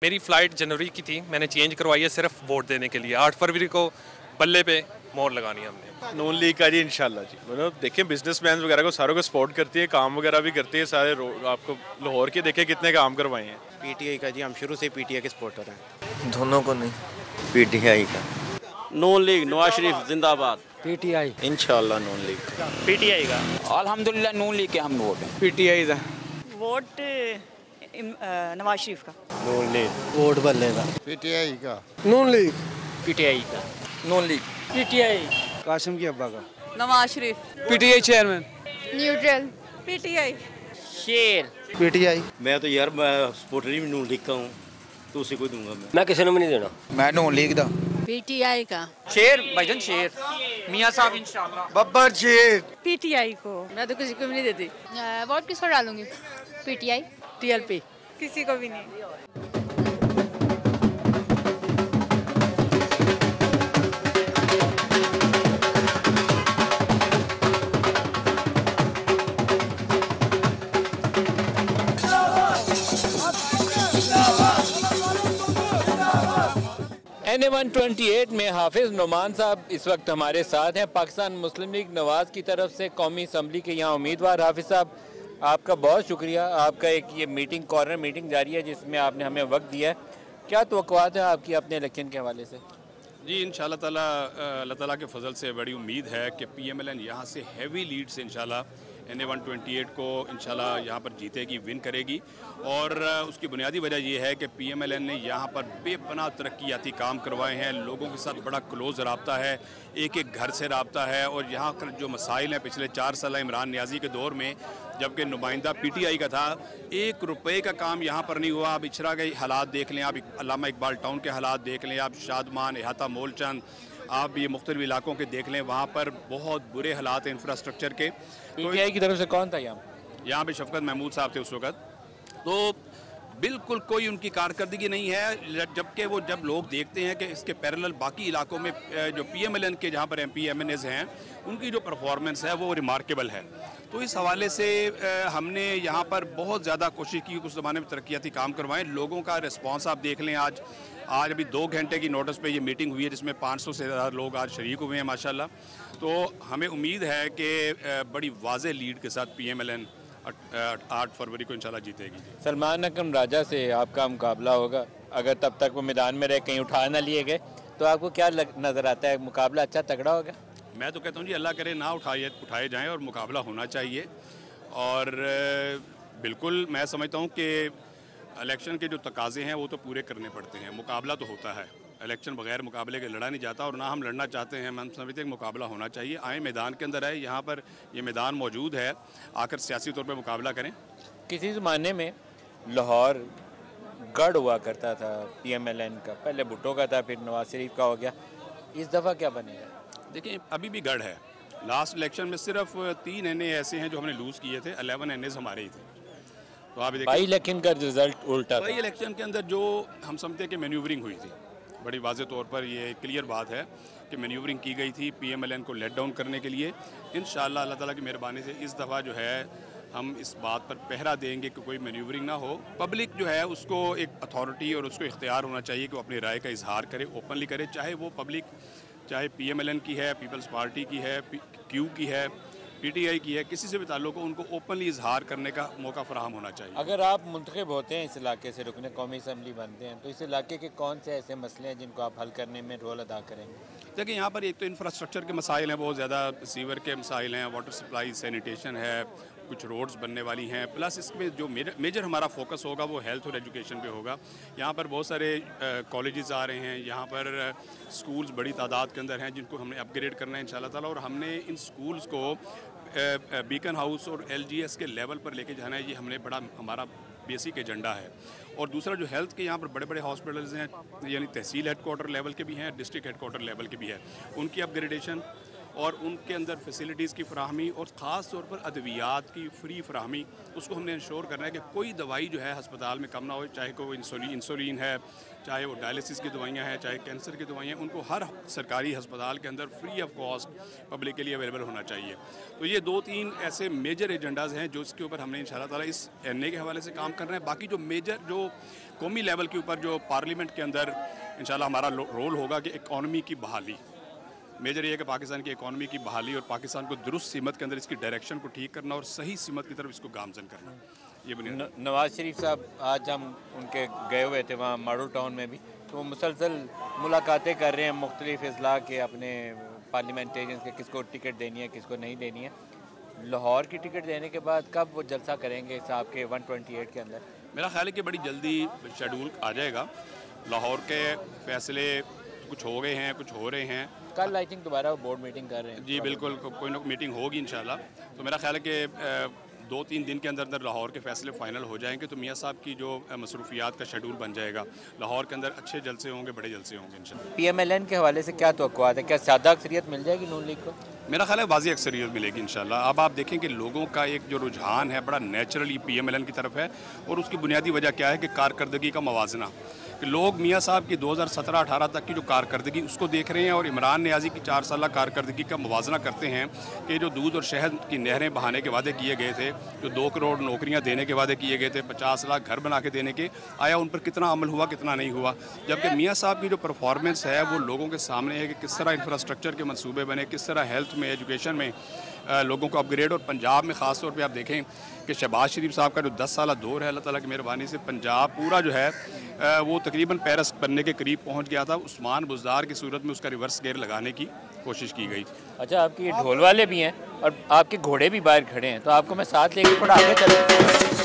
मेरी फ़्लाइट जनवरी की थी, मैंने चेंज करवाई है सिर्फ वोट देने के लिए। 8 फरवरी को बल्ले पे मोहर लगानी है हमने। नून लीग का जी इंशाल्लाह जी, मतलब देखिए बिजनेसमैन वगैरह को सारों को सपोर्ट करती है, काम वगैरह भी करती है सारे। आपको लाहौर के देखे कितने काम करवाए हैं। पीटीआई का जी, हम शुरू से पीटीआई के सपोर्टर हैं। दोनों को नहीं, पीटीआई का। नून लीग, नवाज शरीफ जिंदाबाद। पीटीआई इंशाल्लाह नून लीग। पीटीआई का। अल्हम्दुलिल्लाह नून लीग के हम वोट हैं। पीटीआई का वोट नवाज शरीफ का। नून लीग वोट बल्ले का। पीटीआई का। नून लीग पीटीआई का। Non league. पीटीआई कासिम की अब्बा का। नवाज शरीफ। पीटीआई चेयरमैन। न्यूट्रल। पीटीआई। शेर। पीटीआई। मैं तो यार सपोर्टर ही नून लीग का हूँ, तो उसी को दूंगा मैं। मैं किसी ने भी नहीं देना। मैं नून लीग दा। पीटीआई का। शेर भाईजान शेर। मियां साहब इंशाल्लाह। बब्बर शेर। पीटीआई को। मैं तो किसी को भी नहीं देती। वोट किसको डालूंगी? पीटीआई। टीएलपी। किसी को भी नहीं। NA-128 में हाफिज़ नुमान साहब इस वक्त हमारे साथ हैं। पाकिस्तान मुस्लिम लीग नवाज़ की तरफ से कौमी असम्बली के यहाँ उम्मीदवार। हाफिज़ साहब, आपका बहुत शुक्रिया। आपका एक ये मीटिंग, कॉर्नर मीटिंग जारी है जिसमें आपने हमें वक्त दिया है। क्या तवक्कुआत है आपकी अपने इलेक्शन के हवाले से? जी इंशाल्लाह ताला अल्लाह ताला के फजल से बड़ी उम्मीद है कि PMLN यहाँ से हैवी लीड से इंशाल्लाह NA-128 को इंशाल्लाह यहाँ पर जीतेगी, विन करेगी। और उसकी बुनियादी वजह यह है कि PMLN ने यहाँ पर बेपनाह तरक्याती काम करवाए हैं, लोगों के साथ बड़ा क्लोज रब्ता है, एक एक घर से रब्ता है। और यहाँ पर जो मसाइल हैं पिछले 4 साल इमरान न्याजी के दौर में, जबकि नुमाइंदा PTI का था, 1 रुपये का काम यहाँ पर नहीं हुआ। आप इचरा के हालात देख लें, आप अल्लामा इकबाल टाउन के हालात देख लें, आप शादमान, इहाता, मोलचंद, आप ये मुख्तलिफ इलाकों के देख लें, वहाँ पर बहुत बुरे हालात हैं इंफ्रास्ट्रक्चर के। PTI की तरफ से कौन था यहाँ पे शफकत महमूद साहब थे उस वक़्त। तो बिल्कुल कोई उनकी कारकर्दगी नहीं है, जबकि वो जब लोग देखते हैं कि इसके पैरेलल बाकी इलाकों में जो PMLN के जहाँ पर MP MNAs हैं, उनकी जो परफॉर्मेंस है वो रिमार्केबल है। तो इस हवाले से हमने यहाँ पर बहुत ज़्यादा कोशिश की कुछ ज़माने में तरक्याती काम करवाएं। लोगों का रिस्पांस आप देख लें, आज अभी 2 घंटे की नोटिस पे ये मीटिंग हुई है जिसमें 500 से ज़्यादा लोग आज शरीक हुए हैं माशाल्लाह। तो हमें उम्मीद है कि बड़ी वाज़ेह लीड के साथ PMLN 8 फरवरी को इंशाल्लाह जीतेगी। सलमान अकरम राजा से आपका मुकाबला होगा, अगर तब तक वो मैदान में रह कहीं उठा ना लिए गए तो आपको क्या नज़र आता है, मुकाबला अच्छा तगड़ा होगा? मैं तो कहता हूँ जी अल्लाह करे ना उठाए जाएँ और मुकाबला होना चाहिए। और बिल्कुल मैं समझता हूँ कि इलेक्शन के जो तकाज़े हैं वो तो पूरे करने पड़ते हैं। मुकाबला तो होता है, इलेक्शन बगैर मुकाबले के लड़ा नहीं जाता और ना हम लड़ना चाहते हैं। हम समझते हैं कि मुकाबला होना चाहिए। आए मैदान के अंदर आए, यहाँ पर ये मैदान मौजूद है, आकर सियासी तौर पे मुकाबला करें। किसी ज़माने में लाहौर गढ़ हुआ करता था PMLN का, पहले भुट्टो का था, फिर नवाज शरीफ का हो गया। इस दफ़ा क्या बनेगा? देखिए अभी भी गढ़ है। लास्ट इलेक्शन में सिर्फ 3 NA ऐसे हैं जो हमने लूज़ किए थे, 11 NAs हमारे ही थे। तो आप देखिए इलेक्शन का रिजल्ट उल्टा था। इलेक्शन के अंदर जो हम समझते हैं कि मैन्यूवरिंग हुई थी, बड़ी वाज़े तौर पर ये क्लियर बात है कि मैन्यूवरिंग की गई थी PMLN को लेट डाउन करने के लिए। इंशाल्लाह अल्लाह ताला की मेहरबानी से इस दफ़ा जो है हम इस बात पर पहरा देंगे कि कोई मैन्यूवरिंग ना हो। पब्लिक जो है उसको एक अथॉरिटी और उसको इख्तियार होना चाहिए कि वो अपनी राय का इजहार करे, ओपनली करे, चाहे वो पब्लिक चाहे PMLN की है, पीपल्स पार्टी की है, Q की है, PTI की है, किसी से भी ताल्लुक हो, उनको ओपनली इजहार करने का मौका फराहम होना चाहिए। अगर आप मुंतखब होते हैं इस इलाके से, रुकने कौमी असम्बली बनते हैं, तो इस इलाके के कौन से ऐसे मसले हैं जिनको आप हल करने में रोल अदा करेंगे? देखिए यहाँ पर एक तो इंफ्रास्ट्रक्चर के मसाइल हैं, बहुत ज़्यादा सीवर के मसाइल हैं, वाटर सप्लाई, सैनिटेशन है, कुछ रोड्स बनने वाली हैं। प्लस इसमें जो मेजर हमारा फोकस होगा वो हेल्थ और एजुकेशन पे होगा। यहाँ पर बहुत सारे कॉलेजेस आ रहे हैं, यहाँ पर स्कूल्स बड़ी तादाद के अंदर हैं जिनको हमने अपग्रेड करना है इंशाल्लाह ताला। और हमने इन स्कूल्स को बीकन हाउस और LGS के लेवल पर लेके जाना है, ये हमने बड़ा हमारा बेसिक एजेंडा है। और दूसरा जो हेल्थ के यहाँ पर बड़े बड़े हॉस्पिटल्स हैं, यानी तहसील हेडक्वार्टर लेवल के भी हैं, डिस्ट्रिक्ट हेडक्वार्टर लेवल के भी है, उनकी अपग्रेडेशन और उनके अंदर फैसिलिटीज़ की फराहमी और ख़ास तौर पर अद्वियात की फ्री फराहमी, उसको हमने इंश्योर करना है कि कोई दवाई जो है हस्पताल में कम ना हो, चाहे कोई इंसुलिन है, चाहे वो डायलिसिस की दवाइयाँ हैं, चाहे कैंसर की दवाइयाँ, उनको हर सरकारी हस्पताल के अंदर फ्री ऑफ कॉस्ट पब्लिक के लिए अवेलेबल होना चाहिए। तो ये 2-3 ऐसे मेजर एजेंडाज हैं जो इसके ऊपर हमने इंशाल्लाह ताला इस NA के हवाले से काम कर रहे हैं। बाकी जो मेजर जो कौमी लेवल के ऊपर जो पार्लियामेंट के अंदर इंशाल्लाह हमारा रोल होगा कि इकॉनमी की बहाली, मेजर ये है कि पाकिस्तान की इकॉनमी की बहाली और पाकिस्तान को दुरुस्त सीमत के अंदर इसकी डायरेक्शन को ठीक करना और सही सीमत की तरफ इसको गामजन करना। ये नवाज़ शरीफ साहब आज हम उनके गए हुए थे वहाँ मॉडल टाउन में भी, तो वो मुसलसल मुलाकातें कर रहे हैं मुख्तलिफ अजला के, अपने पार्लियामेंटेरियंस के, किसको टिकट देनी है किसको नहीं देनी है। लाहौर की टिकट देने के बाद कब वो जलसा करेंगे साहब के 128 के अंदर? मेरा ख्याल है कि बड़ी जल्दी शेड्यूल आ जाएगा। लाहौर के फैसले कुछ हो गए हैं, कुछ हो रहे हैं। कल आई थिंक दोबारा वो बोर्ड मीटिंग कर रहे हैं। जी बिल्कुल, कोई ना कोई मीटिंग होगी इंशाल्लाह। तो मेरा ख्याल है कि 2-3 दिन के अंदर अंदर लाहौर के फैसले फाइनल हो जाएंगे तो मियाँ साहब की जो मसरूफियात का शेड्यूल बन जाएगा। लाहौर के अंदर अच्छे जलसे होंगे, बड़े जलसे होंगे इंशाल्लाह। PMLN के हवाले से क्या तवक्कुआत है? क्या सादा अक्सरियत मिल जाएगी नून लीग को? मेरा ख्याल है वाज़ी अक्सरियत मिलेगी इंशाल्लाह। अब आप देखें कि लोगों का एक जो रुझान है बड़ा नेचुरली PMLN की तरफ है और उसकी बुनियादी वजह क्या है कि कारकर्दगी का मवाजना, कि लोग मियाँ साहब की 2017-18 तक की जो कारकर्दगी उसको देख रहे हैं और इमरान नियाज़ी की 4 साल कारकर्दगी का मवाजना करते हैं कि जो दूध और शहद की नहरें बहाने के वादे किए गए थे, जो 2 करोड़ नौकरियां देने के वादे किए गए थे, 50 लाख घर बना के देने के, आया उन पर कितना अमल हुआ, कितना नहीं हुआ। जबकि मियाँ साहब की जो परफॉर्मेंस है वो लोगों के सामने है कि किस तरह इंफ्रास्ट्रक्चर के मंसूबे बने, किस तरह हेल्थ में, एजुकेशन में लोगों को अपग्रेड। और पंजाब में ख़ास तौर पे आप देखें कि शहबाज शरीफ साहब का जो 10 साल दौर है, अल्लाह ताला की मेहरबानी से पंजाब पूरा जो है वो तकरीबन पेरिस बनने के करीब पहुंच गया था। उस्मान बुज़दार की सूरत में उसका रिवर्स गेयर लगाने की कोशिश की गई। अच्छा, आपके ये ढोल वाले भी हैं और आपके घोड़े भी बाहर खड़े हैं, तो आपको मैं साथ लेके थोड़ा आगे चलूँ।